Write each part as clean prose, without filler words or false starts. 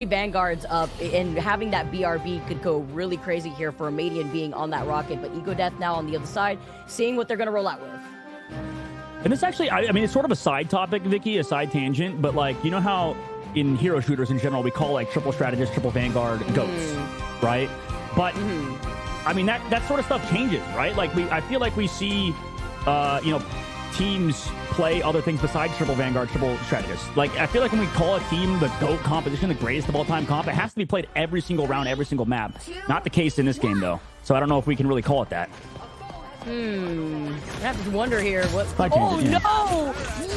Vanguards up, and having that BRB could go really crazy here for a Median being on that rocket, but Ego Death now on the other side, seeing what they're going to roll out with. And this actually, I mean, it's sort of a side topic, Vicky, a side tangent, but like, you know how in hero shooters in general, we call like triple strategist, triple Vanguard goats, right? But, I mean, that sort of stuff changes, right? Like, I feel like we see, you know, teams play other things besides triple Vanguard, triple strategist. Like, I feel like when we call a team the GOAT composition, the greatest of all time comp, it has to be played every single round, every single map. Not the case in this game, though. So I don't know if we can really call it that. I have to wonder here. What? Oh, yeah.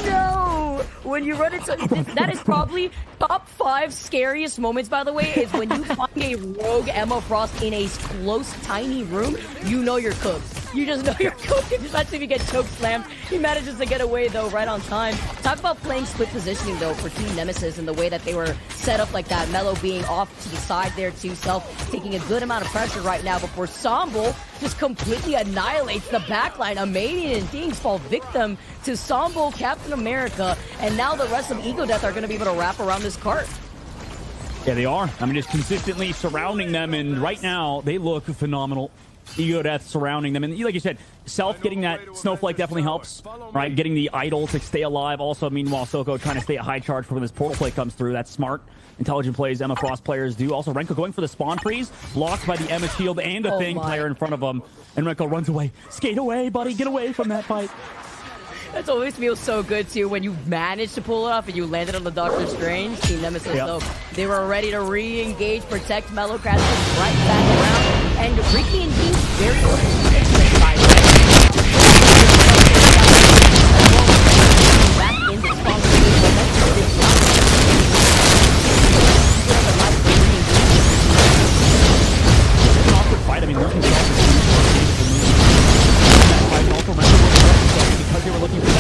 no! When you run into... that is probably top 5 scariest moments, by the way, is when you find a rogue Emma Frost in a close, tiny room, you know you're cooked. You just know you're cooked, especially if you get choke slammed. He manages to get away, though, right on time. Talk about playing split positioning, though, for Team Nemesis and the way that they were set up like that. Mello being off to the side there, too. Self taking a good amount of pressure right now before Sombo just completely annihilates the backline. Amanian and Things fall victim to Sombo, Captain America, and now the rest of Ego Death are going to be able to wrap around this cart. Yeah, they are. I mean, just consistently surrounding them, and right now, they look phenomenal. Ego Death surrounding them, and like you said, Self getting that Snowflake definitely helps, right? Getting the idol to stay alive. Also, meanwhile, Soko trying to stay at high charge for when this portal play comes through. That's smart. Intelligent plays Emma Frost players do. Also, Renko going for the spawn freeze, blocked by the Emma shield and the Thing player in front of him, and Renko runs away. Skate away, buddy. Get away from that fight. That always feels so good, too, when you manage to pull it off and you landed on the Doctor Strange. Team Nemesis, though, they were ready to re-engage, protect Mellow, crash right back around. And Ricky and Dean very back in the spawn fight. I mean, losing because they were looking for that.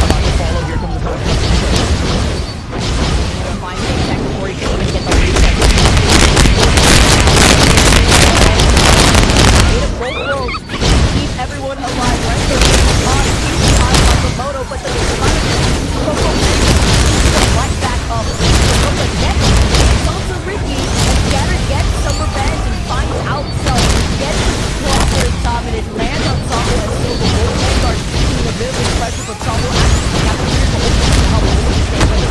About to follow. Here comes keep everyone alive. Right there, but the right back up. From the neck, it's also Ricky, and Scatter gets some revenge and finds out Self. Gets the claw for his top, and it lands on Sombo and still the whole Vanguard feeling a bit of pressure, but Sombo actually got the clear to hold the help over the same way.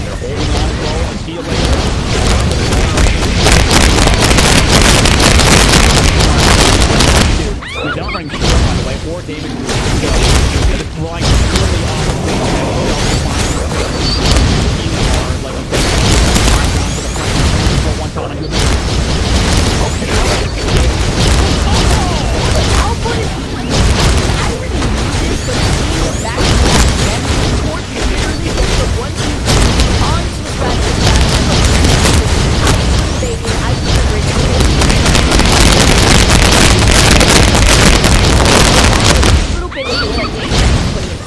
They're holding on low and see you later. We don't bring Shore, by the way, or David. It's drawing really off of the one shot on you. Okay. How good is he? I really need this, but he's back to back again. Fortunately, gets the 1-2 onto the back of the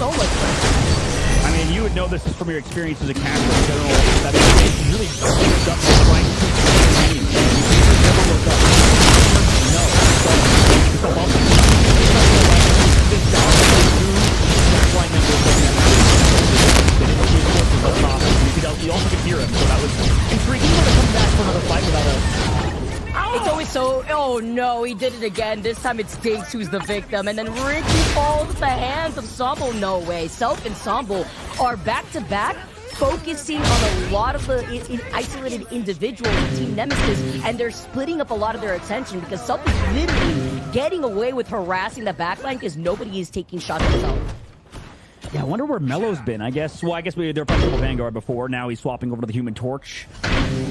I mean, you would know this is from your experience as a caster in general. That it's really worked up the right team. Never worked up. No. So this job backline members you also could hear him, so that was intriguing to come back for another fight without a... It's always so... Oh, no, he did it again. This time it's Diggs who's the victim. And then Ricky falls at the hands of Sombo. No way. Self and Sombo are back-to-back, focusing on a lot of the isolated individuals in Team Nemesis, and they're splitting up a lot of their attention because Self is literally getting away with harassing the backline because nobody is taking shots at Self. Yeah, I wonder where Mello's been. I guess they were playing Vanguard before. Now he's swapping over to the Human Torch.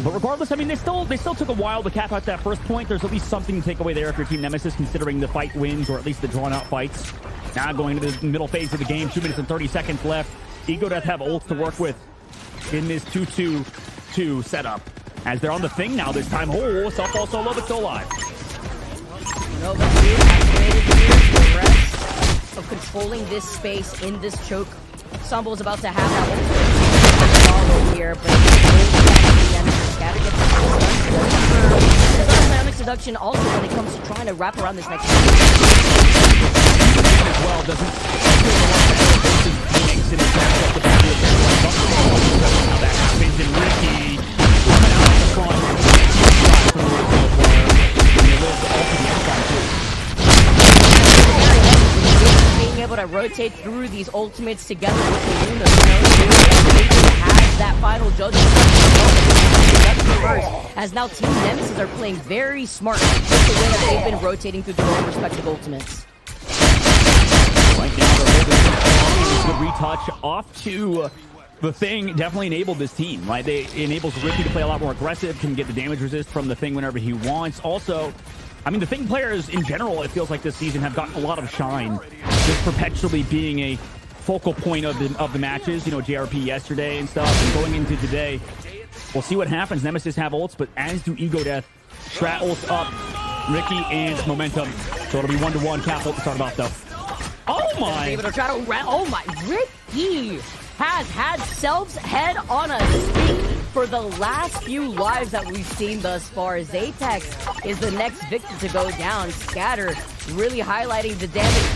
But regardless, I mean, they still took a while to cap out that first point. There's at least something to take away there if you're Team Nemesis, considering the fight wins, or at least the drawn-out fights. Now going to the middle phase of the game, 2 minutes and 30 seconds left. Ego Death have ults to work with in this 2-2-2 setup. As they're on the Thing now this time. Oh, Self all solo, but still alive. No, but he activated the rest of controlling this space in this choke. Sombo is about to have that follow here, but Scatter gets the seduction also when it comes to trying to wrap around this next well doesn't Phoenix in the matchup with how that happens, and Ricky coming out the front from the and he lives all to the outside too. Being able to rotate through these ultimates together with the Luna has that final judgment first, as now Team Nemesis are playing very smart with the way that they've been rotating through their own respective ultimates. Right now, the good retouch off to the Thing definitely enabled this team, right? They enables Ricky to play a lot more aggressive, can get the damage resist from the Thing whenever he wants. Also, I mean, the Thing players in general, it feels like this season have gotten a lot of shine, just perpetually being a focal point of the matches. You know, JRP yesterday and stuff, and going into today. We'll see what happens. Nemesis have ults, but as do Ego Death. Strat ults up, Ricky and Momentum. So it'll be 1-1 cap ult to start off, though. Oh my! Able to try to oh my! Ricky has had Self's head on a stick for the last few lives that we've seen thus far. Zatex is the next victim to go down. Scatter really highlighting the damage.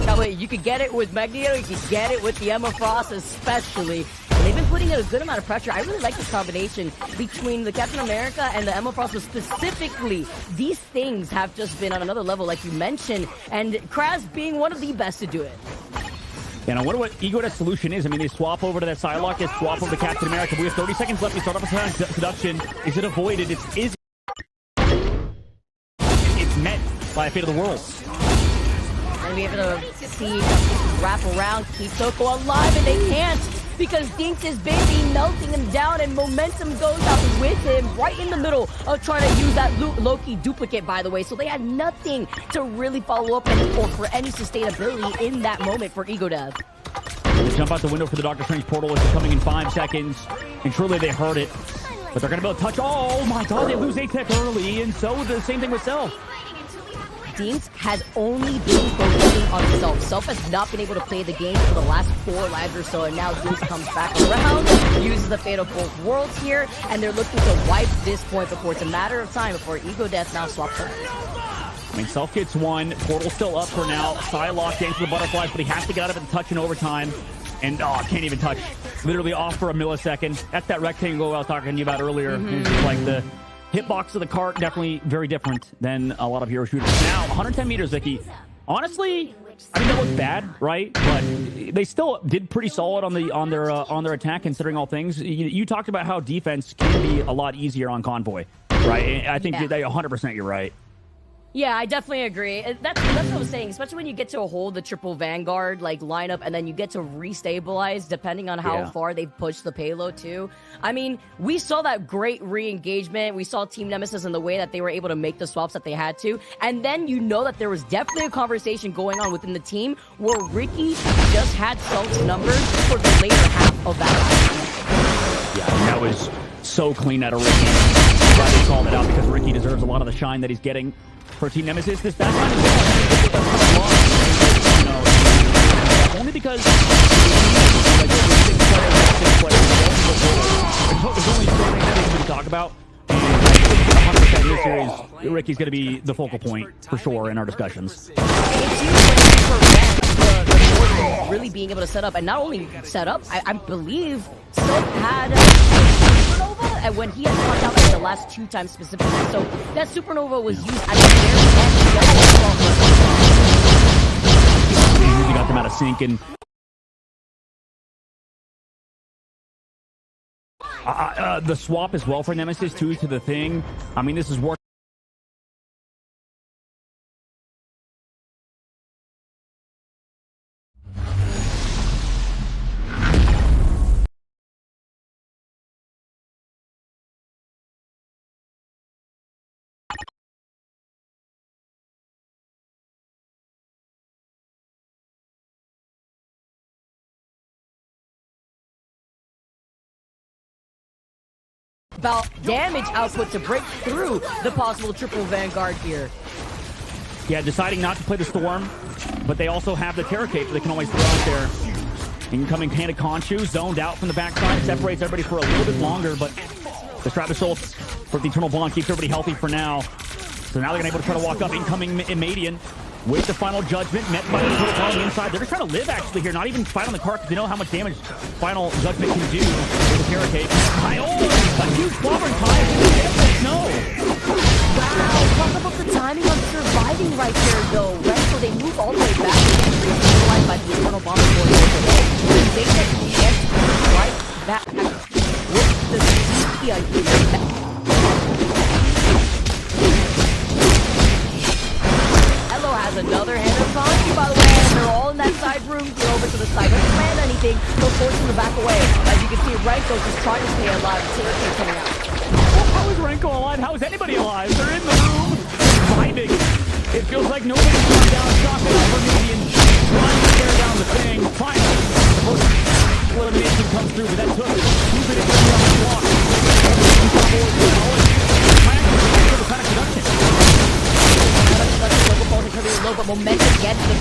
That way, you could get it with Magneto, you could get it with the Emma Frost especially. And they've been putting in a good amount of pressure. I really like this combination between the Captain America and the Emma Frost, but specifically, these things have just been on another level, like you mentioned, and Kraz being one of the best to do it. And I wonder what Ego Death's solution is. I mean, they swap over to that Psylocke, they swap over to Captain America. We have 30 seconds left. We start off a production. Is it avoided? It's met by a fate of the world. And we able to see wrap around, keep Toko alive, and they can't because Dinks is busy melting him down, and Momentum goes out with him right in the middle of trying to use that Loki duplicate, by the way. So they had nothing to really follow up or for any sustainability in that moment for Ego Death. They jump out the window for the Doctor Strange portal. It's coming in 5 seconds, and surely they heard it. But they're going to be able to touch. Oh my god, they lose Apex early, and so the same thing with Self. Dinks has only been focusing on Self. Self has not been able to play the game for the last 4 lives or so, and now Dinks comes back around, uses the Fate of Both Worlds here, and they're looking to wipe this point before it's a matter of time before Ego Death now swaps sides. I mean, Self gets one. Portal's still up for now. Psylocke into the butterflies, but he has to get out of it and touch in overtime. And, can't even touch. Literally off for a millisecond. That's that rectangle I was talking to you about earlier. It's just like the hitbox of the cart, definitely very different than a lot of hero shooters. Now, 110 meters, Vicky. Honestly, I mean, that was bad, right? But they still did pretty solid on their attack, considering all things. You talked about how defense can be a lot easier on Convoy, right? I think that 100% you're right. Yeah, I definitely agree. That's what I was saying, especially when you get to hold the triple Vanguard like lineup and then you get to restabilize depending on how far they push the payload too. I mean, we saw that great re-engagement. We saw Team Nemesis in the way that they were able to make the swaps that they had to. And then you know that there was definitely a conversation going on within the team where Ricky just had Self's numbers for the later half of that. Yeah, that was so clean out of Ricky. I'm glad they called it out because Ricky deserves a lot of the shine that he's getting for Team Nemesis. This backline is only because there's only so many things to talk about. And 100% in this series, Ricky's going to be the focal point for sure in our discussions. Really being able to set up, and not only set up, I believe Silk had Supernova, and when he had popped out like the last 2 times specifically, so that Supernova was used at the very end. He got them out of sync, and the swap as well for Nemesis too to the Thing. I mean, this is working. About damage output to break through the possible triple Vanguard here. Yeah, deciding not to play the Storm, but they also have the Terror Cape that they can always throw out there. Incoming Panda Conchu, zoned out from the backside, separates everybody for a little bit longer, but the Stratus Ult for the Eternal Bond keeps everybody healthy for now. So now they're going to be able to try to walk up. Incoming Madian. with the final judgment met by the turtle on the inside. They're just trying to live actually here, not even fight on the cart because they know how much damage final judgment can do with the barricade. A huge clobbering time. No. Wow, talk about the timing on surviving right there though, right? So they move all the way back and by the eternal bomb board. They get right back with the CP. Has another hand of Conky, by the way, and they're all in that side room. Go over to the side. Doesn't land anything. They'll force him to back away. As you can see, Renko just trying to stay alive. Seriously coming out. Well, how is Renko alive? How is anybody alive? They're in the room, vibing. It feels like nobody's going down. Shocking out for Median. Trying to tear down the thing. Finally, the first elimination comes through, but that took 2 minutes to on the clock. But momentum gets the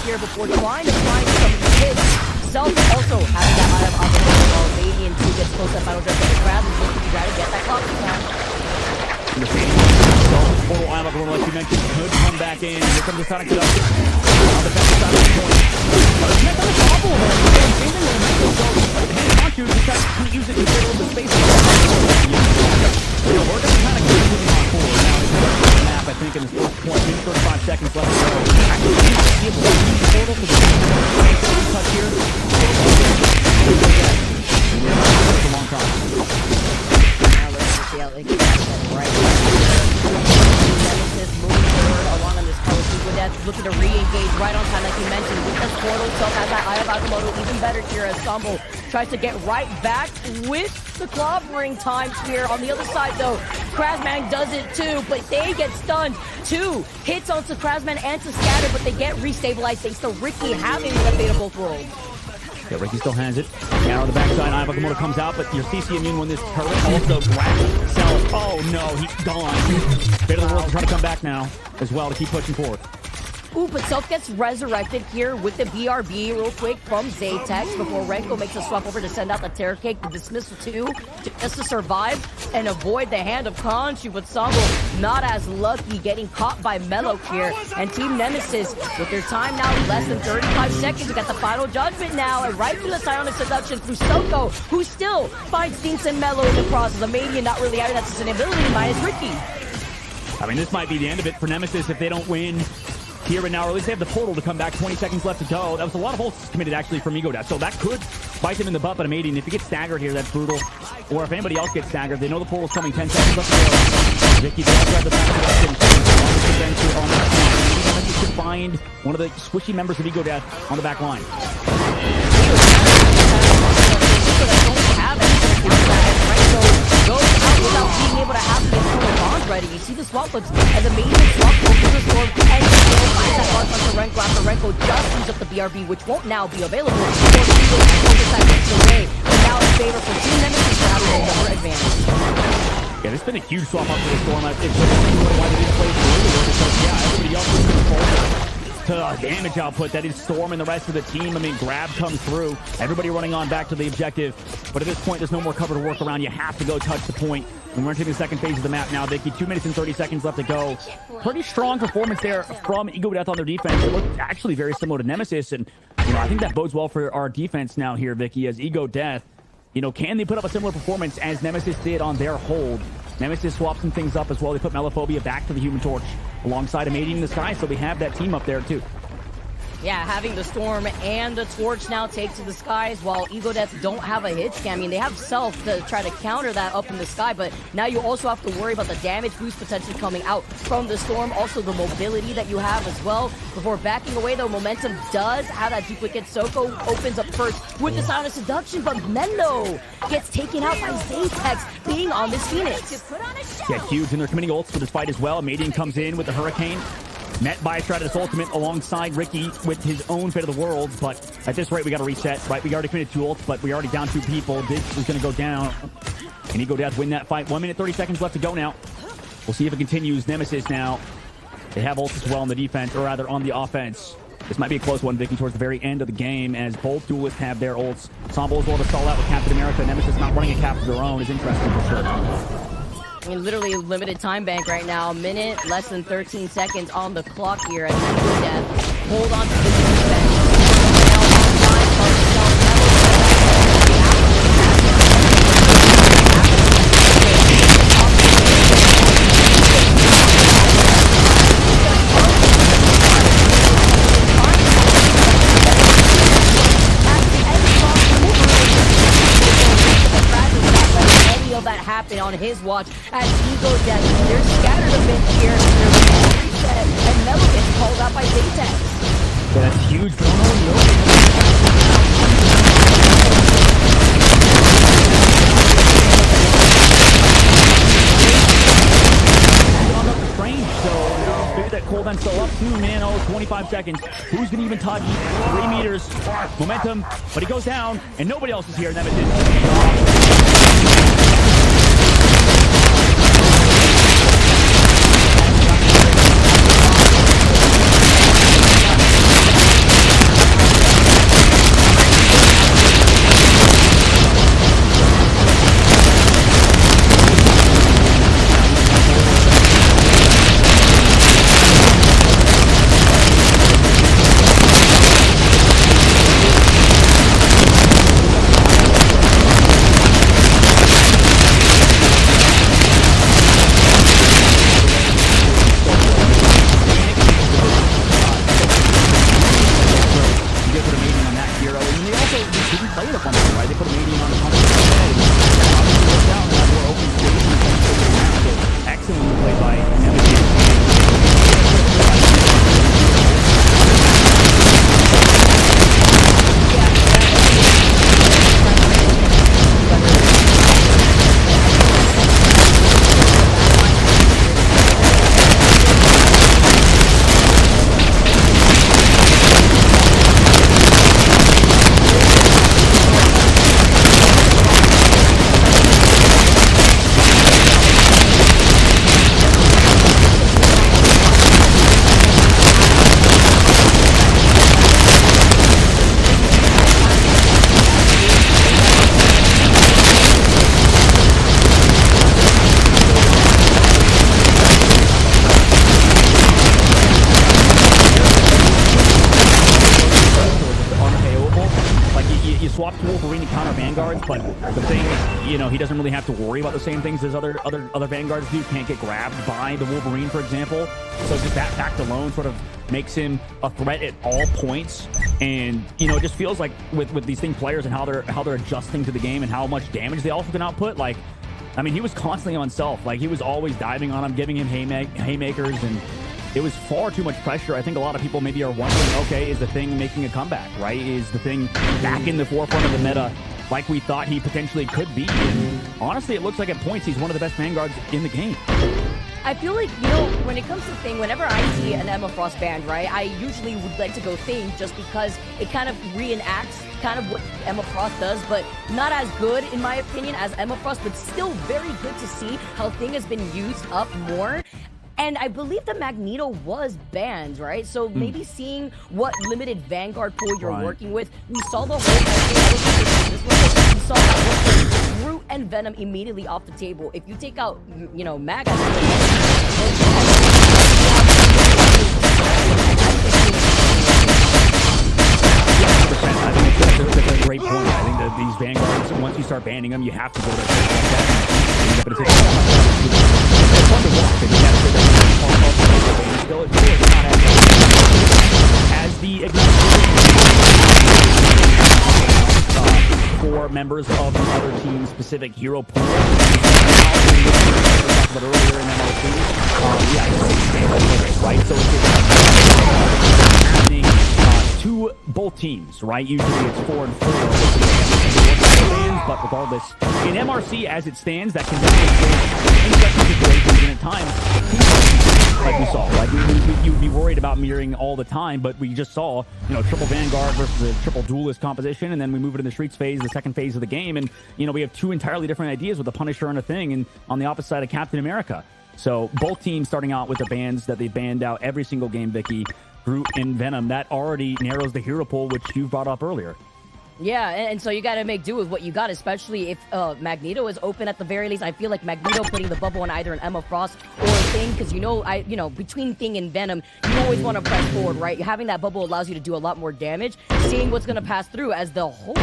here before trying to find some hits. Self also having that eye of opportunity while Radiant 2 gets close to final judgment. The crowd is looking to try to get that clock down. Portal eye of like you mentioned could come back in. Here comes the Sonic Seduction on the back side of the point. That's not a problem. Same thing with Memento. So hand you just got to use it to get a little bit of space. We're going to kind of keep moving on forward now. The map, I think, in this first point, 35 seconds left to go. Actually, see if we can use the portal for the touch here. It's a long time. Now let's see how they can get that right. Nemesis moving forward along on this post. That's looking to re-engage right on time, like you mentioned. With this portal, Self has that Eye of Agamotto even better here as Sambo tries to get right back with the clobbering times here. On the other side, though, Krasman does it too, but they get stunned. 2 hits onto Krasman and to Scatter, but they get restabilized thanks to Ricky having the fate of both worlds. Yeah, Ricky still has it. Now on the backside, Eye of Agamotto comes out, but your CC immune when this turret also grabs Self. Oh no, he's gone. Fate of the world to try to come back now as well to keep pushing forward. Ooh, but Self gets resurrected here with the BRB real quick from Zaytex before Renko makes a swap over to send out the Terror Cake, the Dismissal 2, just to survive and avoid the hand of Khonshu. But Sambo not as lucky, getting caught by Mellow here. And Team Nemesis, with their time now less than 35 seconds, we got the final judgment now, and right through the Psionic Seduction through Soko, who still finds Dinks and Mellow in the process. Amadian not really having that sustainability minus Ricky. I mean, this might be the end of it for Nemesis if they don't win here and now, or at least they have the portal to come back. 20 seconds left to go. That was a lot of ults committed actually from Ego Death, so that could bite them in the butt. But Amadian, if he gets staggered here, that's brutal. Or if anybody else gets staggered, they know the portal's coming. 10 seconds left to go. Vicky does grab the back of the to find one of the squishy members of Ego Death on the back line. Goes out without being able to have the internal bonds ready. You see the swap looks as a major swap over the storm, and still finds that launch onto Renko after Renko just use up the BRB, which won't now be available. Away, but now in favor for Team Nemesis to have a number advantage. Yeah, there's been a huge swap up to the storm. It's why they didn't play earlier because everybody else was controlling to damage output. That is Storm and the rest of the team. I mean, Grab comes through. Everybody running on back to the objective. But at this point, there's no more cover to work around. You have to go touch the point. And we're entering the second phase of the map now, Vicky. 2 minutes and 30 seconds left to go. Pretty strong performance there from Ego Death on their defense. It looked actually very similar to Nemesis. And, you know, I think that bodes well for our defense now here, Vicky, as Ego Death, you know, can they put up a similar performance as Nemesis did on their hold? Nemesis swaps some things up as well. They put Melophobia back to the Human Torch alongside Amadian in the sky, so we have that team up there too. Yeah, having the Storm and the Torch now take to the skies while Ego Death don't have a hit scan. I mean, they have Self to try to counter that up in the sky, but now you also have to worry about the damage boost potentially coming out from the Storm. Also, the mobility that you have as well. Before backing away, though, Momentum does have that duplicate. Soko opens up first with the Psionic Seduction, but Mendo gets taken out by Zaytex being on this Phoenix. Yeah, huge, and they're committing ults for this fight as well. Amadian comes in with the Hurricane. Met by Stratus Ultimate alongside Ricky with his own Fate of the World, but at this rate, we got to reset, right? We already committed 2 ults, but we already down 2 people. This is going to go down. And Ego Death win that fight. 1 minute, 30 seconds left to go now. We'll see if it continues. Nemesis now. They have ults as well on the defense, or rather on the offense. This might be a close one, Vicky, towards the very end of the game, as both duelists have their ults. Sambo as well to stall out with Captain America. Nemesis not running a cap of their own is interesting for sure. mean, literally limited time bank right now. A minute, less than 13 seconds on the clock here as Eagle Death hold on to the that happened on his watch as Eagle Death. They're scattered a bit here. They're reset, and Melo gets called out by Zaytex. Yeah, that's huge. Strange, so maybe that cooldown still up 2 man. Oh, 25 seconds. Who's gonna even touch 3 meters momentum? But he goes down, and nobody else is here. Swap to Wolverine to counter Vanguards, but the thing, you know, he doesn't really have to worry about the same things as other Vanguards do. Can't get grabbed by the Wolverine, for example. So just that fact alone sort of makes him a threat at all points. And, you know, it just feels like with these Thing players and how they're adjusting to the game and how much damage they also can output, like, I mean, he was constantly on self. Like, he was always diving on him, giving him haymakers, and it was far too much pressure. I think a lot of people maybe are wondering, okay, is the Thing making a comeback, right? Is the Thing back in the forefront of the meta like we thought he potentially could be? And honestly, it looks like at points he's one of the best Vanguards in the game. I feel like, you know, when it comes to Thing, whenever I see an Emma Frost band, right, I usually would like to go Thing just because it kind of reenacts kind of what Emma Frost does, but not as good, in my opinion, as Emma Frost, but still very good to see how Thing has been used up more. And I believe the Magneto was banned, right? So maybe seeing what limited Vanguard pool you're working with, we saw the whole thing. We saw that Groot and Venom immediately off the table. If you take out, you know, Mag as I think that's a great point. I think that these Vanguards, once you start banning them, you have to go to it's fun to watch. And you have to still not as the for members of the other team's specific hero pool. But earlier in MLC, right? So it's happening to both teams, right? Usually it's 4 and 4. But regardless, in MRC as it stands, that can definitely in such situations and at times, like we saw, like you'd be worried about mirroring all the time, but we just saw, you know, triple Vanguard versus a triple duelist composition, and then we move it in the Streets phase, the second phase of the game, and, you know, we have 2 entirely different ideas with the Punisher and a Thing, and on the opposite side of Captain America. So both teams starting out with the bans that they banned out every single game, Vicky, Groot and Venom, that already narrows the hero pool, which you brought up earlier. Yeah, and so you got to make do with what you got, especially if Magneto is open at the very least. I feel like Magneto putting the bubble on either an Emma Frost or a Thing, because between Thing and Venom, you always want to press forward, right? Having that bubble allows you to do a lot more damage. Seeing what's going to pass through as the whole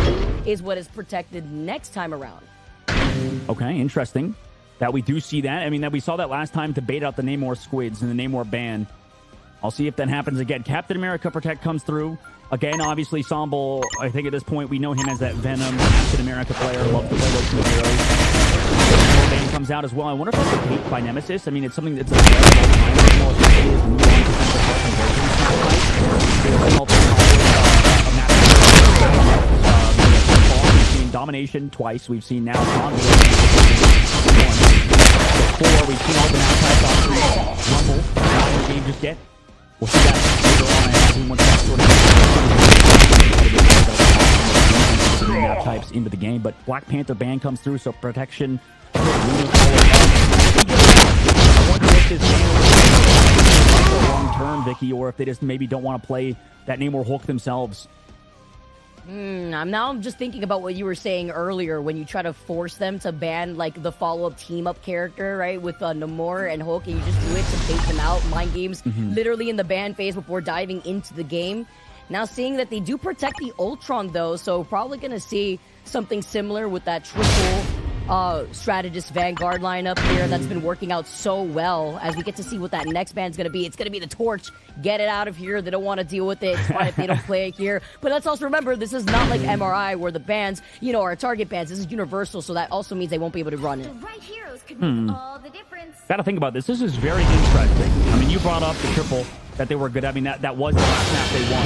is what is protected next time around. Okay, interesting that we do see that. I mean, that we saw that last time to bait out the Namor squids and the Namor ban. I'll see if that happens again. Captain America Protect comes through. Again, obviously, Sambo, I think at this point, we know him as that Venom Captain America player. Loves to play those scenarios. Bane comes out as well. I wonder if that's a take by Nemesis. I mean, it's something that's We've seen Domination twice. We've seen now before. We've seen all the outside Rumble. How the game just get. We'll see that later on. Once that sort of map types into the game, but Black Panther ban comes through, so protection. I wonder if this game will be long term, Vicky, or if they just maybe don't want to play that Namor Hulk themselves. I'm just thinking about what you were saying earlier when you try to force them to ban like the follow-up team-up character, right, with Namor and Hulk, and you just do it to bait them out. Mind games literally in the ban phase before diving into the game. Now seeing that they do protect the Ultron though, so probably gonna see something similar with that triple strategist Vanguard lineup here that's been working out so well. As we get to see what that next band's gonna be, it's gonna be the Torch. Get it out of here. They don't want to deal with it. It's fine if they don't play it here. But let's also remember, this is not like MRI where the bans, are target bans. This is universal, so that also means they won't be able to run it. The right heroes could make all the difference. Gotta think about this. This is very interesting. I mean, you brought up the triple that they were good. I mean, that was the last map they won.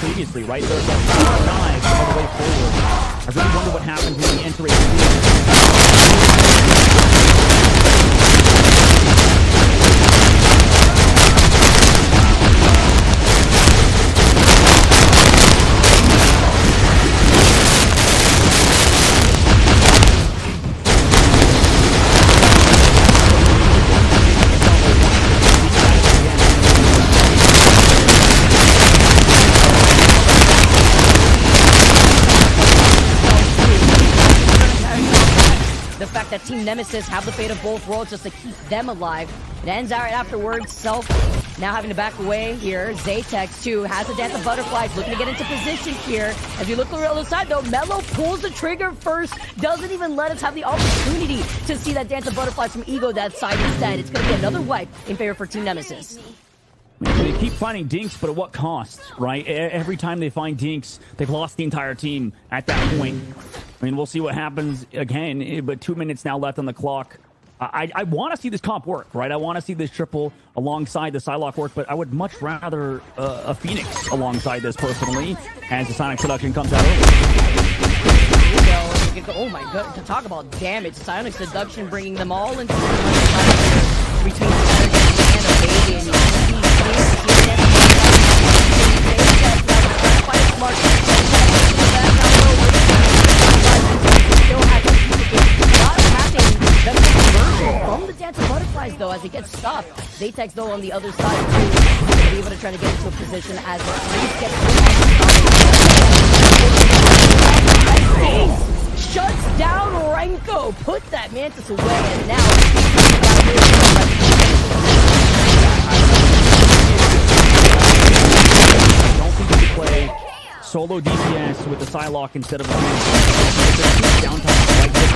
Previously, right? There's a dive all the way forward. I really wonder what happens when we enter a the fact that Team Nemesis have the fate of both worlds just to keep them alive. It ends out right afterwards. Self now having to back away here. Zaytex too has a dance of butterflies, looking to get into position here. As you look on the other side though, Mello pulls the trigger first, doesn't even let us have the opportunity to see that dance of butterflies from Ego that side instead. It's going to be another wipe in favor for Team Nemesis. They keep finding Dinks, but at what cost, right? Every time they find Dinks, they've lost the entire team at that point. I mean, we'll see what happens again, but 2 minutes now left on the clock. I want to see this comp work, right? I want to see this triple alongside the Psylocke work, but I would much rather a Phoenix alongside this personally as the Sonic Seduction comes out. Oh my god, to talk about damage. Sonic Seduction bringing them all into between and a baby, and you see from the dance of butterflies though as it gets stopped. Zaytex though on the other side too, to be able to try to get into a position as the Freeze gets shuts down Renko, put that Mantis away, and now I don't think you can play solo DPS with the Psylocke instead of a downtime like this.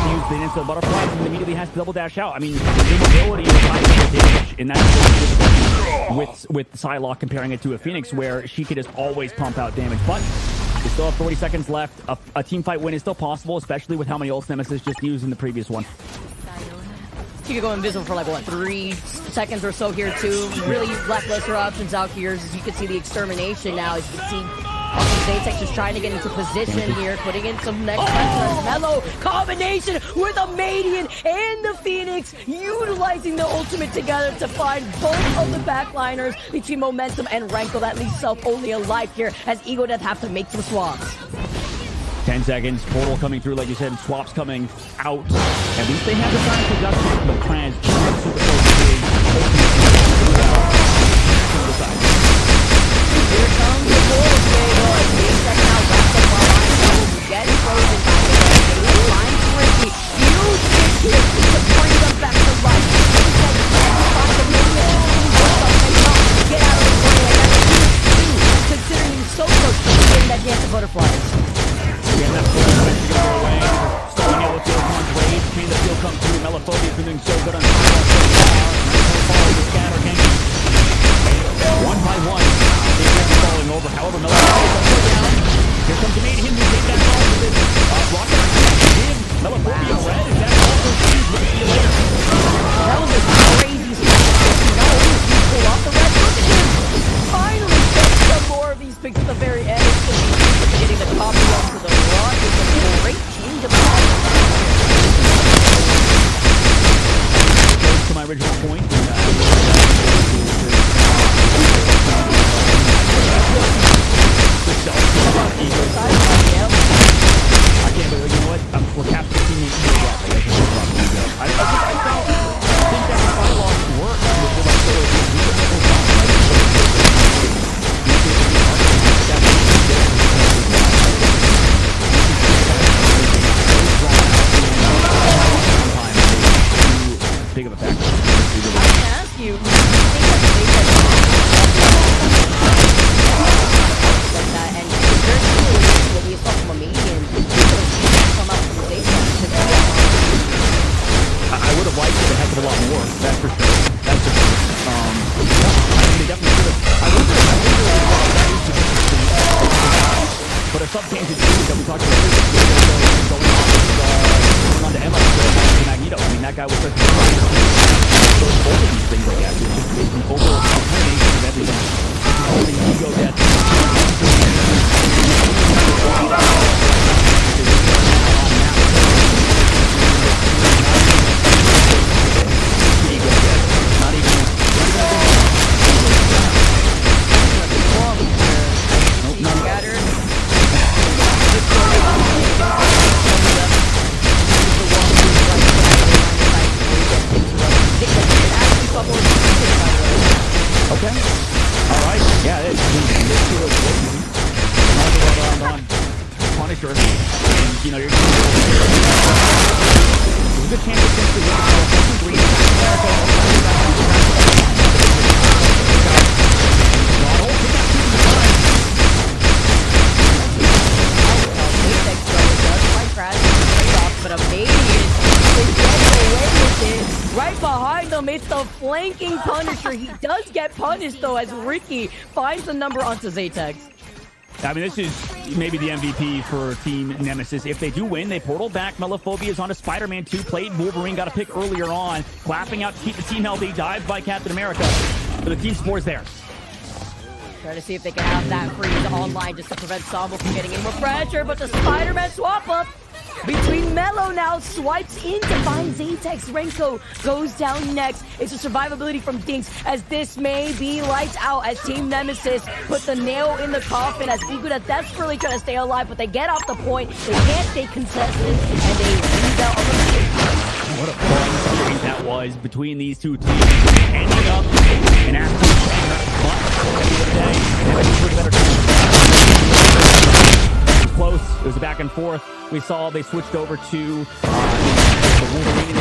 Use the dance of butterflies and immediately has to double dash out. I mean, the mobility is high damage, and that's with Psylocke comparing it to a Phoenix, where she could just always pump out damage. But we still have 40 seconds left. A team fight win is still possible, especially with how many ults Nemesis just used in the previous one. She could go invisible for like, what, 3 seconds or so here, too. Really lackluster options out here. As you can see the extermination now. As you can see, Zaytex is trying to get into position here, putting in some next pressure. Mello combination with a Madian and the Phoenix, utilizing the ultimate together to find both of the backliners between Momentum and Renko. That leaves Self only alive here as Ego Death have to make some swaps. 10 seconds, portal coming through, like you said, swaps coming out. At least they have the Sonic Seduction, but Kranz super Here comes the portal table, and Zaytex now wraps up behind home, getting frozen by the way. They find Ricky, huge hit to bring them back to life. Get out of the way, and that's considering he's so close to getting that dance of butterflies. Again, that's the one to go away. Stalling out with the Ocon's rage. Can the field come through? Melophobia's been doing so good on follow the scatter game. One by one, they're falling over. However, Melophobia's up down. Here comes the Madian who take that ball with it. Rocket give Melophobia red. Is that all for you? We'll see you later. That was a crazy spot. Not only did he pull off the red, look at him. Finally get some more of these picks at the very end. Getting the copy onto the run. It's a great change of goes to my original point. I can't believe, you know what? We're capped 15 minutes to the I think that the Psylocke works with big of a factor. I can ask you, and what we saw from a Madian, come out from the I would have liked it a heck of a lot more. That's for sure. That's for sure. They definitely should have. I wonder but a sub-tangent that we talked about going on to Emma to Magneto. I mean, that guy was such a both of these things like that. It's an overall combination of everything. Holding Ego Death. Not even And, you know, there's a good chance it's going to win. But Amadian is getting away with it. Right behind them, it's the flanking Punisher. He does get punished, though, as Ricky finds the number onto Zatex. I mean, this is maybe the MVP for Team Nemesis. If they do win, they portal back. Melophobia is on to Spider-Man 2. Played Wolverine, got a pick earlier on. Clapping out to keep the team healthy. Dived by Captain America. But the team score's there. Try to see if they can have that freeze online just to prevent Sambo from getting in with pressure. But the Spider-Man swap up between Melo now swipes in to find Zatex. Renko goes down next. It's a survivability from Dinks as this may be lights out as Team Nemesis put the nail in the coffin as Iguda desperately trying to stay alive, but they get off the point. They can't stay contested and they lose out on the field. What a fun series that was between these two teams. Ending up in absolute but at the end of the day, Nemesis was better. Close. It was a back and forth. We saw they switched over to the Wolverine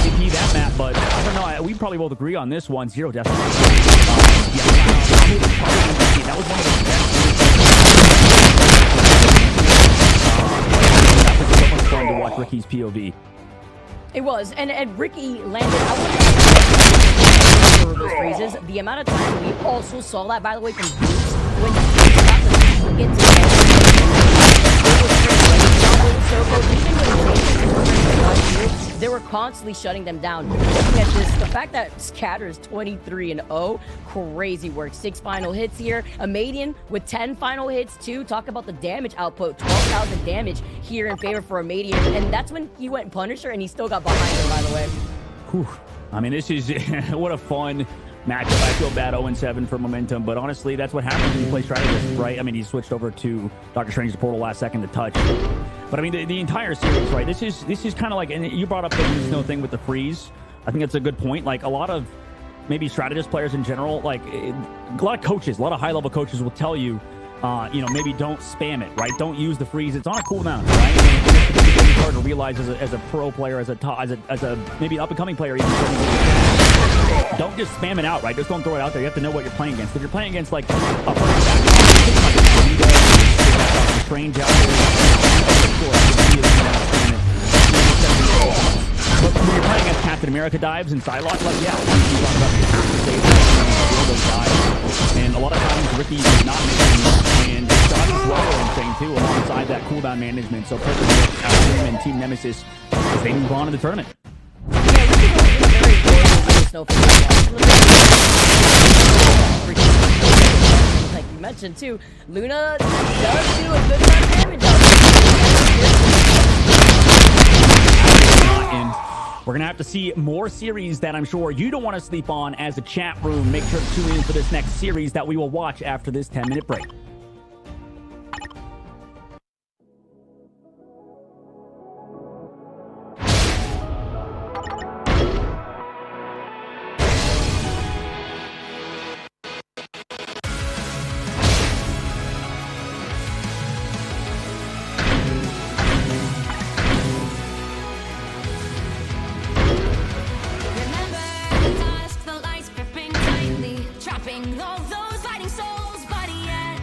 MVP that map, but I don't know. We probably both agree on this one. Zero death. That was one of the best. That was so much fun to watch Ricky's POV. It was, and Ricky landed out for those phrases. The amount of time we also saw that, by the way, from Dukes when he got the get to they were constantly shutting them down. Looking at this, the fact that Scatter is 23-0, crazy work. 6 final hits here. Amadian with 10 final hits too. Talk about the damage output, 12,000 damage here in favor for Amadian, and that's when he went Punisher, and he still got behind her, by the way. Whew. I mean, this is what a fun matchup. I feel bad 0-7 for Momentum, but honestly, that's what happens when you play strategist, right? I mean, he switched over to Doctor Strange's portal last second to touch. But I mean, the entire series, right? This is kind of like, and you brought up the snow thing with the freeze. I think that's a good point. Like a lot of maybe strategist players in general, like a lot of coaches, a lot of high-level coaches will tell you, you know, maybe don't spam it, right? Don't use the freeze. It's on a cooldown, right? And it's hard to realize as a pro player, as a maybe up-and-coming player, even. Don't just spam it out, right? Just don't throw it out there. You have to know what you're playing against. If you're playing against like a Strange out there, but when you're playing against Captain America dives and Psylocke, like you talk about you have to save those dives. And a lot of times Ricky is not making them, and Scott is well insane too, alongside that cooldown management. So perfect work out of him and Team Nemesis as they move on in the tournament. Like you mentioned too, Luna does do a good amount of damage out there. And we're gonna have to see more series that I'm sure you don't want to sleep on as a chat room. Make sure to tune in for this next series that we will watch after this 10-minute break. Trapping all those fighting souls, but yet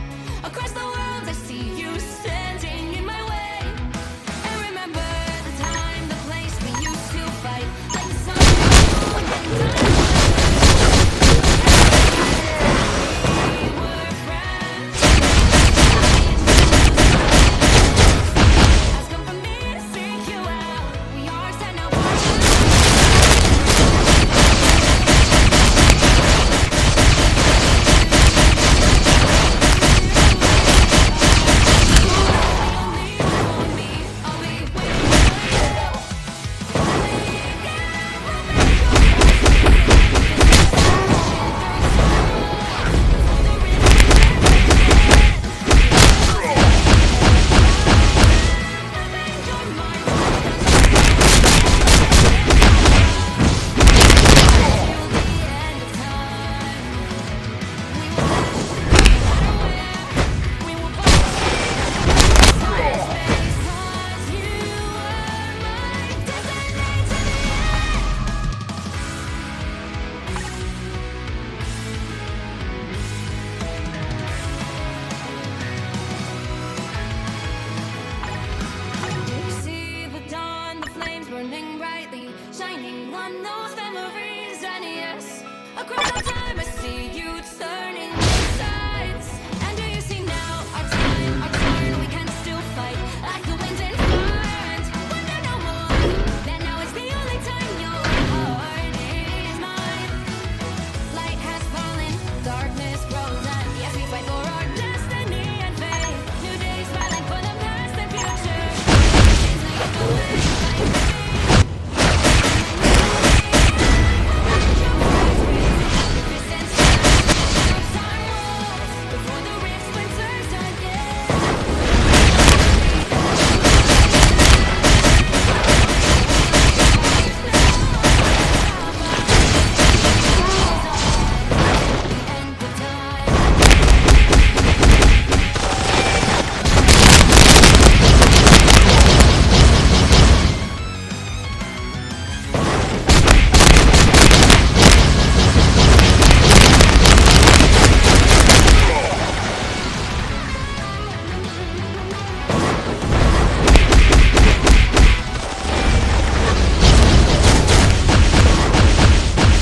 on those memories, and yes, across all time I see you turning your sides. And do you see now our turn, we can still fight like the wind and fire. And when there no more, then now is the only time your heart is mine. Light has fallen, darkness grows, and yes, we fight for our destiny and fate. New days smiling for the past and future. Things like the way, like the before the rift splinters again. End of time.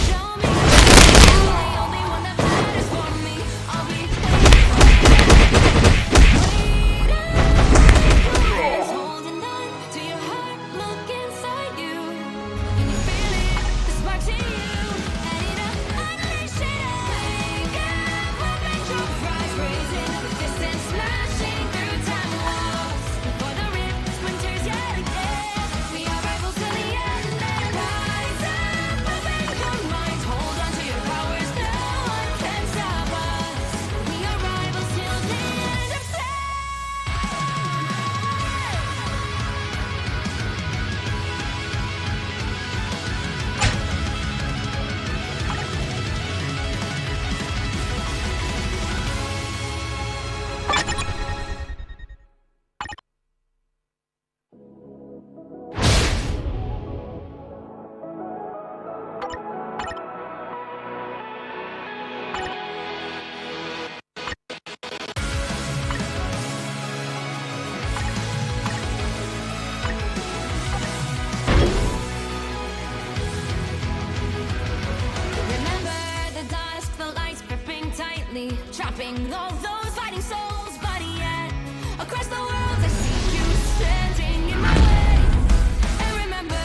Show me the only one that matters for me. I'll be waiting, holding on to your heart. Look inside you. Can you feel it? The sparks in you. Ready to unleash it. Wake up, open your eyes, raising resistance, smashing through time walls. Before the rift splinters yet again, we are rivals till the end. And rise up, open your minds, hold on to your powers. No one can stop us. We are rivals till the end of time. Remember the dusk, the lights gripping tightly, trapping all those fighting souls. But yet, across the world, I see you standing in my way. And remember,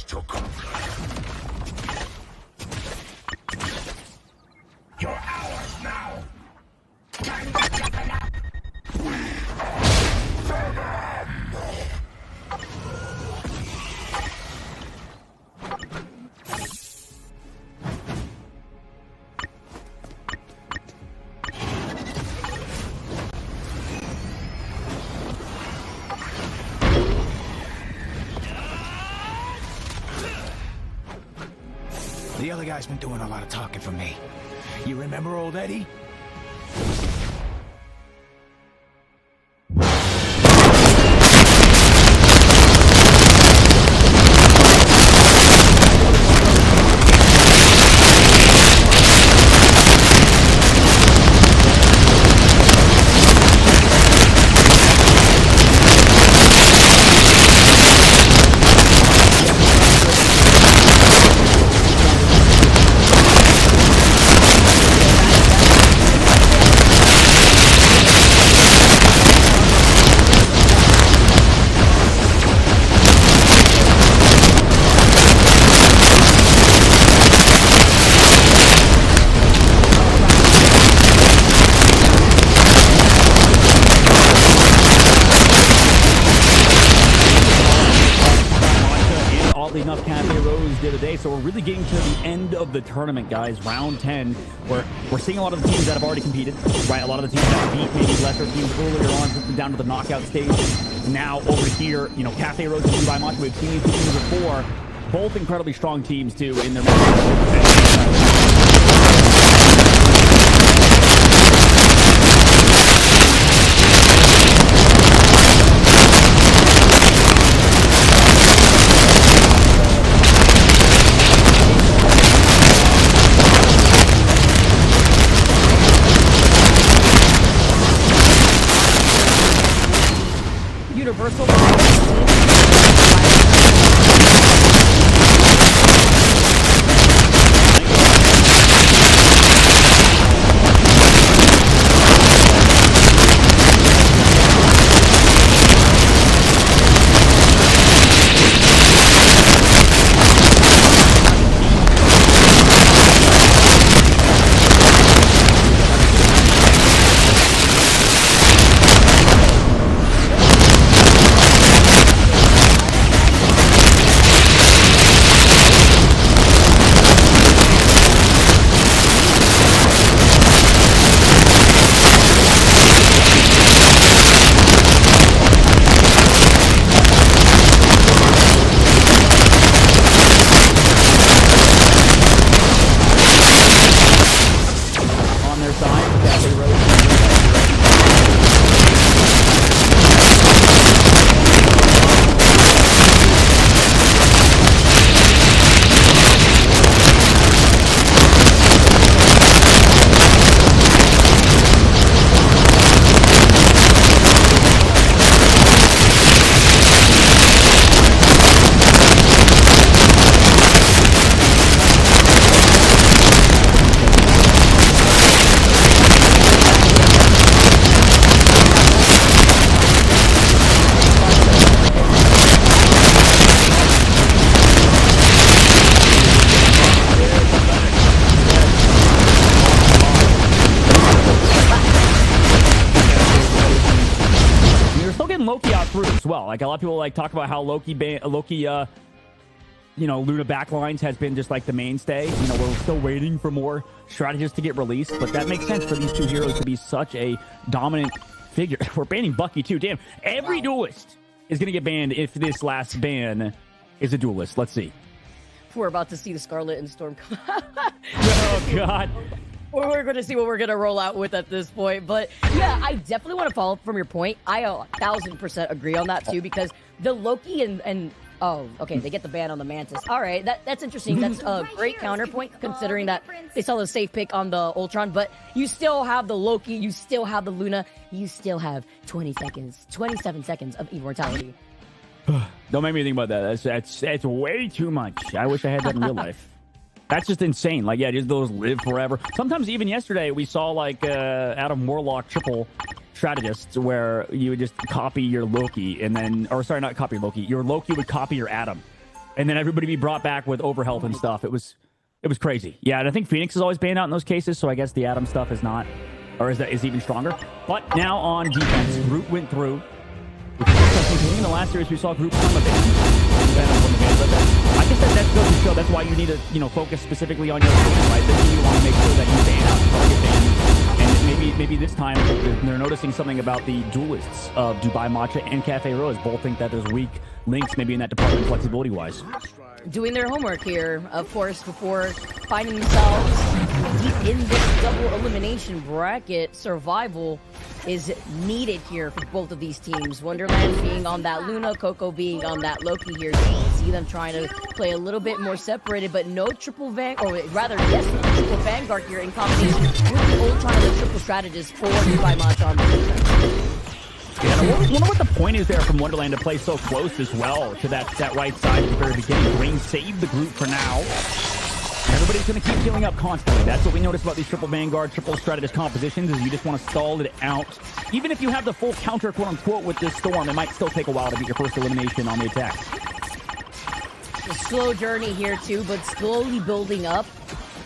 to complete. You're ours now. Time to toughen up. We are Venom. The other guy's been doing a lot of talking for me. You remember old Eddie? Enough Cafe Rose did today, so we're really getting to the end of the tournament, guys. Round 10, where we're seeing a lot of the teams that have already competed, right? A lot of the teams that beat maybe lesser teams earlier on, down to the knockout stage. Now over here, you know, Cafe Rose and Dubai Macho, we've seen these two teams before. Both incredibly strong teams too in their matches. Universal. Loki out through as well. Like a lot of people like talk about how Loki, you know, Luna backlines has been just like the mainstay. You know, we're still waiting for more strategists to get released, but that makes sense for these two heroes to be such a dominant figure. We're banning Bucky too. Damn, every duelist is going to get banned if this last ban is a duelist. Let's see. We're about to see the Scarlet and Storm. Oh God. We're going to see what we're going to roll out with at this point. But yeah, I definitely want to follow up from your point. I 1000% agree on that too, because the Loki and oh, okay, they get the ban on the Mantis. All right, that's interesting. That's a great counterpoint considering that they saw the safe pick on the Ultron, but you still have the Loki, you still have the Luna, you still have 27 seconds of immortality. Don't make me think about that. That's way too much. I wish I had that in real life. That's just insane. Like, yeah, just those live forever. Sometimes even yesterday we saw like Adam Warlock triple strategists where you would just copy your Loki and then, or sorry, not copy Loki. Your Loki would copy your Adam, and then everybody be brought back with overhealth and stuff. It was crazy. Yeah, and I think Phoenix is always banned out in those cases, so I guess the Atom stuff is not, or is even stronger. But now on defense, Groot went through. Which is interesting, because in the last series we saw Groot come a ban. I guess that goes to show that's why you need to focus specifically on your ban, right? Then you want to make sure that you ban out target ban. And maybe this time they're noticing something about the duelists of Dubai Matcha and Cafe Rose. Both think that there's weak links maybe in that department flexibility wise. Doing their homework here, of course, before finding themselves deep in this double elimination bracket. Survival is needed here for both of these teams. Wonderland being on that Luna, Coco being on that Loki here. You can see them trying to play a little bit more separated, but no triple Vanguard, or rather, yes, no triple Vanguard here in combination with the Ultron and the triple strategist for Dubai Matcha on the defense. Yeah, I wonder what the point is there from Wonderland to play so close as well to that right side at the very beginning. Green saved the group for now. Everybody's going to keep healing up constantly. That's what we notice about these triple Vanguard, triple strategist compositions, is you just want to stall it out. Even if you have the full counter, quote-unquote, with this Storm, it might still take a while to get your first elimination on the attack. A slow journey here, too, but slowly building up.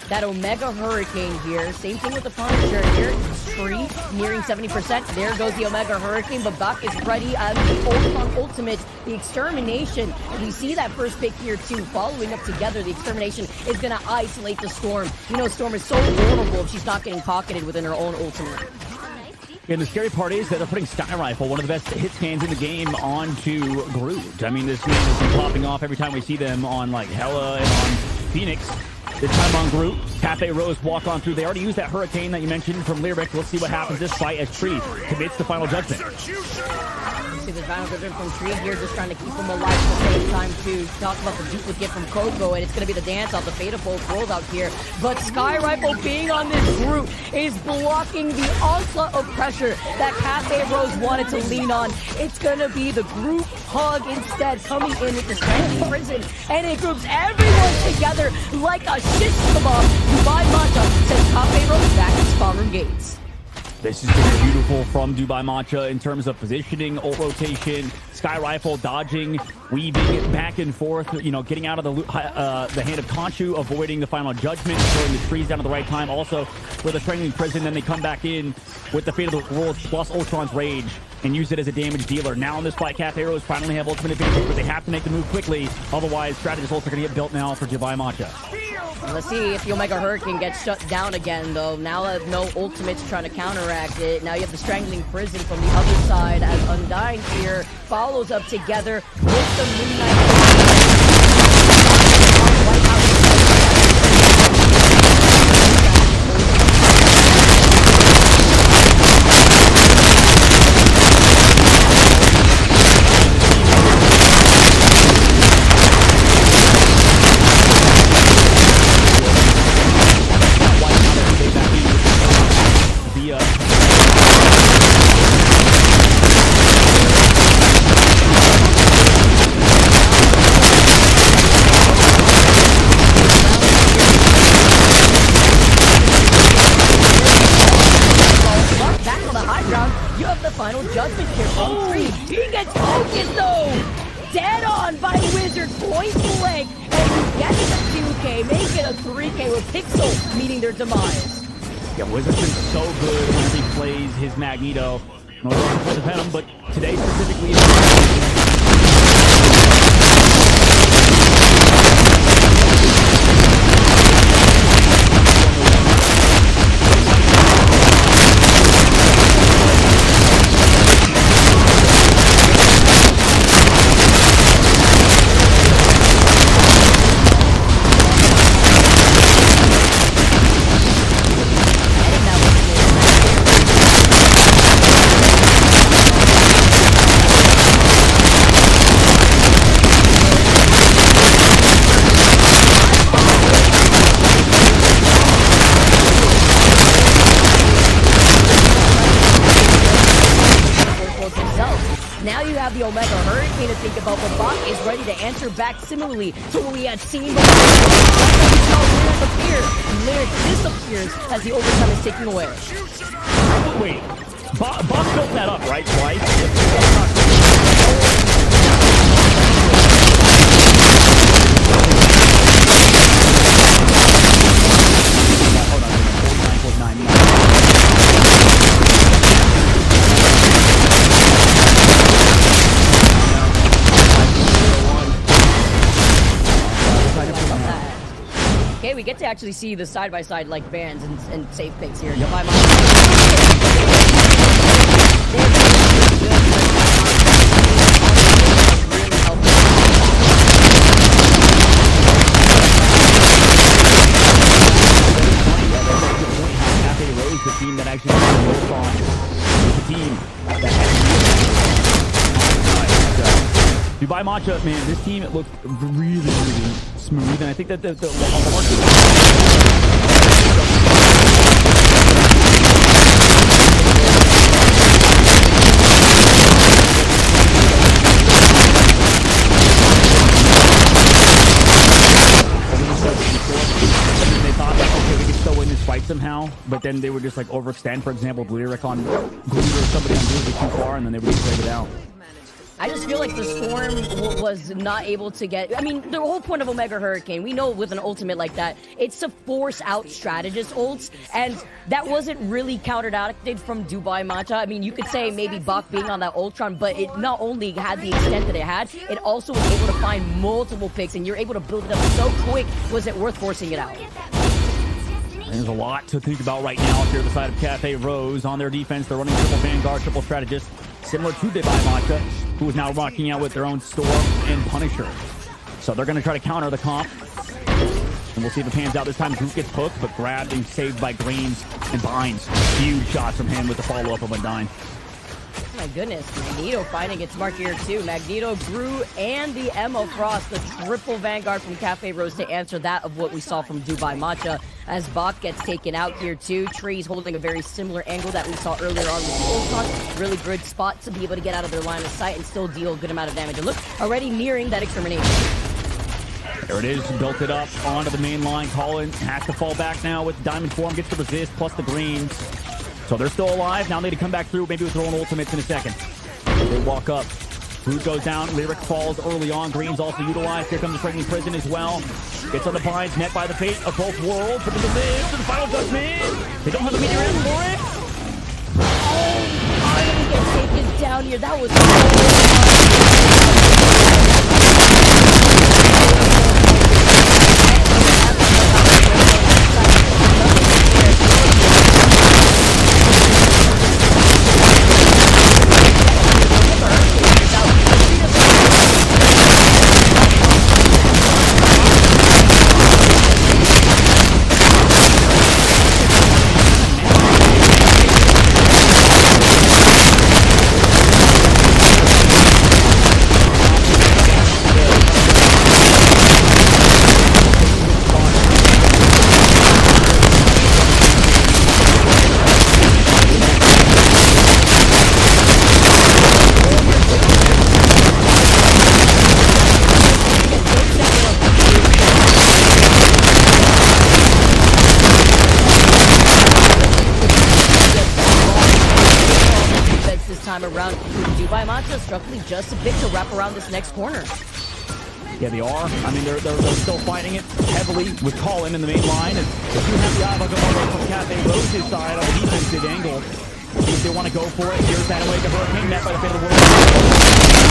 That Omega Hurricane here. Same thing with the Punisher here. Tree nearing 70%. There goes the Omega Hurricane, but Buck is ready. The Ultron Ultimate, the Extermination. And we see that first pick here too. Following up together, the Extermination is going to isolate the Storm. You know, Storm is so vulnerable if she's not getting pocketed within her own ultimate. And the scary part is that they're putting Sky Rifle, one of the best hit scans in the game, onto Groot. I mean, this man has been popping off every time we see them on like Hela and on Phoenix. This time on Groot, Cafe Rose walk on through. They already used that Hurricane that you mentioned from Lyric. Let's see what happens this fight as Tree commits the final judgment. See the final judgment from Tree here, just trying to keep him alive at the same time to talk about the duplicate from Coco, and it's going to be the dance off the fate of both worlds out here. But Sky Rifle being on this Groot is blocking the onslaught of pressure that Cafe Rose wanted to lean on. It's going to be the Groot hug instead, coming in with the strength of prison, and it groups everyone together like a shish kebab. Dubai Matcha sends Cafe Rose back to spawn room gates. This has been beautiful from Dubai Matcha in terms of positioning, ult rotation, Sky Rifle dodging, weaving back and forth, getting out of the hand of Khonshu, avoiding the final judgment, throwing the trees down at the right time. Also, with a strangling prison, then they come back in with the Fate of the World plus Ultron's Rage and use it as a damage dealer. Now in this fight, Cafe Rose finally have ultimate advantage, but they have to make the move quickly. Otherwise, strategist ults are going to get built now for Dubai Matcha. Let's see if the Omega Hurricane gets shut down again, though. Now no ultimates trying to counteract it. Now you have the Strangling Prison from the other side as Undying here follows up together with the Midnight. Final judgment here from Tree. He gets focused though! Dead on by Wizard, point blank, and getting a 2K, make it a 3K with Pixel meeting their demise. Yeah, Wizard's been so good when he plays his Magneto. No one for the Venom, but today specifically now you have the Omega Hurricane to think about, but Bach is ready to answer back similarly to what we had seen before. Lyric disappears as the overtime is taken away. Wait, Bach built that up, right? Twice? Okay, we get to actually see the side-by-side like bands and safe picks here. The team that actually goes on the team that Dubai Matcha, man, this team looked really, really smooth, and I think that the they thought that, okay, we could still win this fight somehow, but then they would just like overextend, for example, Lyric on Glue or somebody on Glue too far, and then they would just trade it out. I just feel like the Storm was not able to get... I mean, the whole point of Omega Hurricane, we know with an ultimate like that, it's to force out strategist ults, and that wasn't really counteracted from Dubai Matcha. I mean, you could say maybe Bach being on that Ultron, but it not only had the extent that it had, it also was able to find multiple picks, and you're able to build it up so quick, was it worth forcing it out? There's a lot to think about right now if you're the side of Cafe Rose. On their defense, they're running triple Vanguard, triple strategist, similar to Dubai Matcha, who is now rocking out with their own Storm and Punisher. So they're going to try to counter the comp. And we'll see if it pans out this time. Groot gets hooked, but grabbed and saved by Greens and Binds. Huge shots from him with the follow-up of Undyne. My goodness, Magneto finding its mark here too. Magneto, Groot, and the Emma Frost, the triple Vanguard from Cafe Rose to answer that of what we saw from Dubai Matcha. As Bach gets taken out here too. Tree's holding a very similar angle that we saw earlier on with the Ultron. Really good spot to be able to get out of their line of sight and still deal a good amount of damage. And look, already nearing that extermination. There it is, built it up onto the main line. Colin has to fall back now with Diamond Form, gets the resist plus the greens. So they're still alive. Now they need to come back through, maybe with their own ultimates in a second. They walk up. Groot goes down. Lyric falls early on. Greens also utilized. Here comes the Frightening Prison as well. Gets on the binds, met by the fate of both worlds. But the live to the final judgment. They don't have a meteor for it. Oh, finally gets taken down here. That was around. Dubai Matcha struggling just a bit to wrap around this next corner. Yeah, they are. I mean, they're still fighting it heavily with Colin in the main line. And they do have the Avago from Cafe Rose's side on the defensive angle. See if they want to go for it. Here's that away to Hurricane, met by the fate of the world.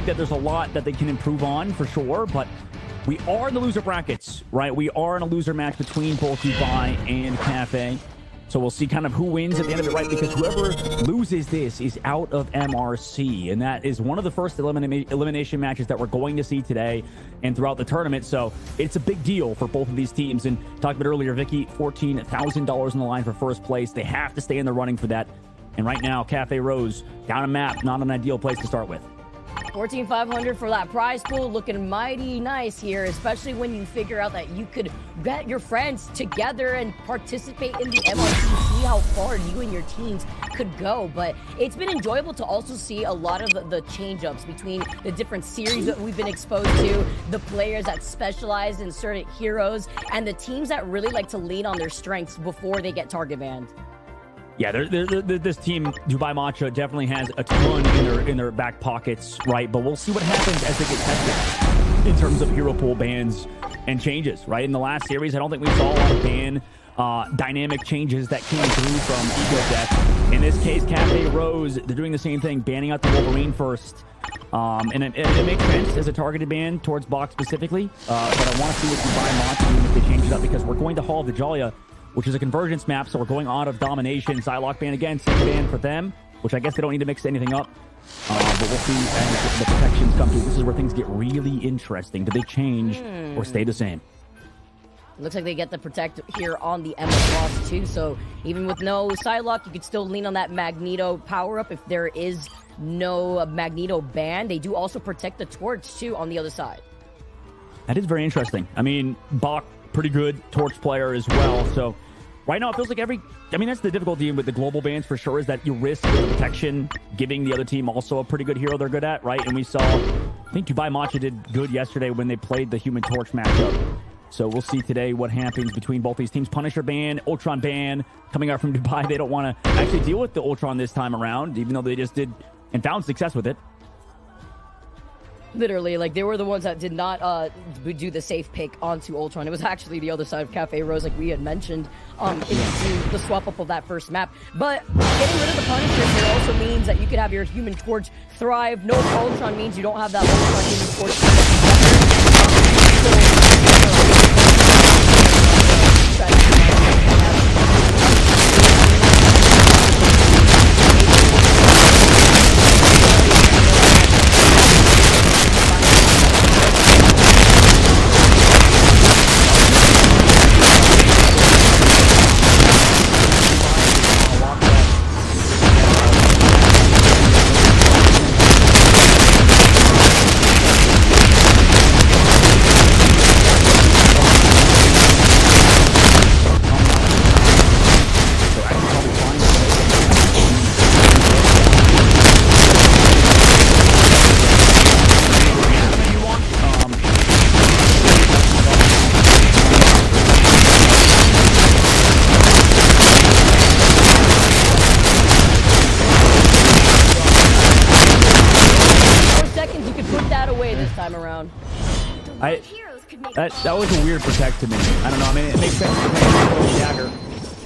that there's a lot that they can improve on for sure, but we are in the loser brackets, right? We are in a loser match between both Dubai and Cafe. So we'll see kind of who wins at the end of it, right? Because whoever loses this is out of MRC. And that is one of the first elimination matches that we're going to see today and throughout the tournament. So it's a big deal for both of these teams. And talked about earlier, Vicky, $14,000 on the line for first place. They have to stay in the running for that. And right now, Cafe Rose down a map, not an ideal place to start with. 14,500 for that prize pool, looking mighty nice here, especially when you figure out that you could bet your friends together and participate in the MRC, see how far you and your teams could go. But it's been enjoyable to also see a lot of the change-ups between the different series that we've been exposed to, the players that specialize in certain heroes, and the teams that really like to lean on their strengths before they get target banned. Yeah, this team, Dubai Matcha, definitely has a ton in their back pockets, right? But we'll see what happens as they get tested in terms of hero pool bans and changes, right? In the last series, I don't think we saw a lot of ban dynamic changes that came through from Ego Death. In this case, Cafe Rose, they're doing the same thing, banning out the Wolverine first. And it makes sense as a targeted ban towards Bach specifically. But I want to see what Dubai Matcha do if they change it up, because we're going to Hall of Vijalia, which is a convergence map, so we're going out of domination. Psylocke ban again, same ban for them, which I guess they don't need to mix anything up. But we'll see as the protections come through. This is where things get really interesting. Do they change or stay the same? Looks like they get the protect here on the Emma Frost too, so even with no Psylocke, you could still lean on that Magneto power-up if there is no Magneto ban. They do also protect the Torch too on the other side. That is very interesting. I mean, Bach, pretty good Torch player as well, so right now it feels like that's the difficulty with the global bans for sure, is that you risk the protection giving the other team also a pretty good hero they're good at, right? And we saw, I think Dubai Matcha did good yesterday when they played the Human Torch matchup. So we'll see today what happens between both these teams. Punisher ban, Ultron ban coming out from Dubai. They don't want to actually deal with the Ultron this time around, even though they just did and found success with it. Literally, like, they were the ones that did not do the safe pick onto Ultron. It was actually the other side of Cafe Rose, like we had mentioned, into the swap up of that first map. But getting rid of the Punisher here also means that you could have your Human Torch thrive. No Ultron means you don't have that Ultron Human Torch. That was a weird protect to me. I don't know. I mean, it makes sense to ban Loki Dagger,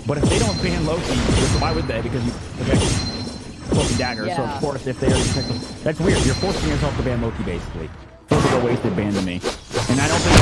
but if they don't ban Loki, why would they? Because you protect Loki Dagger. Yeah. So of course, if they already protect them, that's weird. You're forcing yourself to ban Loki, basically. Feels like a wasted ban to me. And I don't think.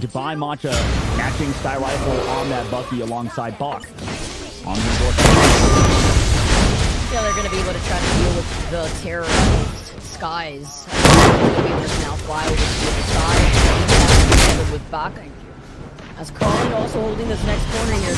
Dubai Matcha catching Sky Rifle on that Bucky alongside Bach. On the door. Yeah, they're going to be able to try to deal with the terrorized skies. They'll be able to now fly over to the other side with Bach. As Colin also holding this next corner here.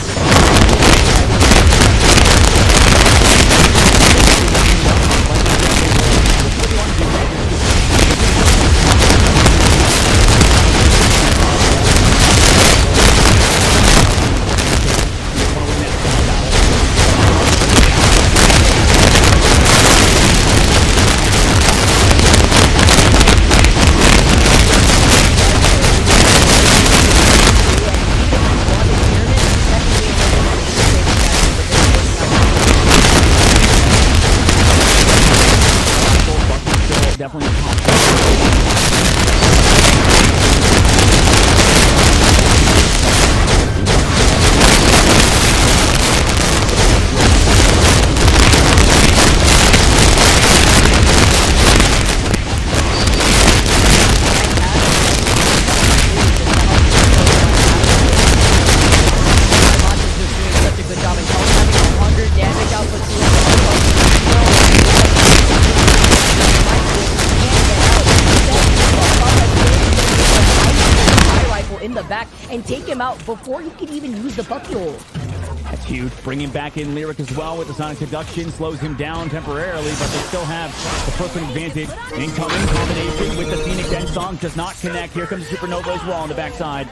Definitely a top. In the back and take him out before he could even use the bucky hole. That's huge. Bringing back in Lyric as well with the Sonic Seduction. Slows him down temporarily, but they still have the first-one advantage. Incoming combination with the Phoenix End Song does not connect. Here comes Supernova as well on the backside.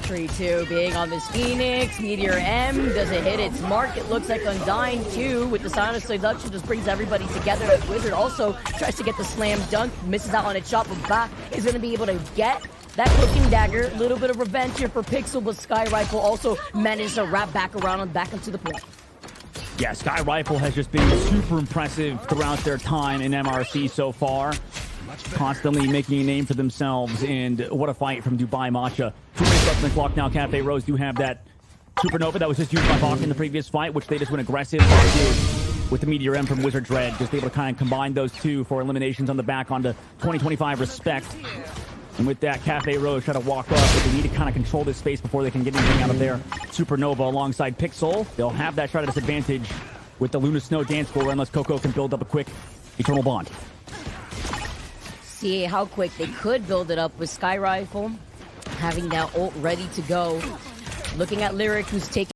3-2 being on this Phoenix. Meteor M doesn't hit its mark. It looks like Undyne 2 with the Sonic Seduction just brings everybody together. Wizard also tries to get the slam dunk, misses out on its shot, but back is going to be able to get that cooking dagger. A little bit of revenge here for Pixel, but Sky Rifle also managed to wrap back around and back into the point. Yeah, Sky Rifle has just been super impressive throughout their time in MRC so far. Constantly making a name for themselves, and what a fight from Dubai Matcha. 2 minutes left on the clock now. Cafe Rose do have that Supernova that was just used by Hawk in the previous fight, which they just went aggressive with the Meteor M from Wizard Dread. Just able to kind of combine those two for eliminations on the back onto 2025 respect. And with that, Cafe Rose try to walk up, but they need to kind of control this space before they can get anything out of there. Supernova alongside Pixel. They'll have that shot at disadvantage with the Luna Snow dance floor unless Coco can build up a quick Eternal Bond. See how quick they could build it up with Sky Rifle having that ult ready to go. Looking at Lyric, who's taking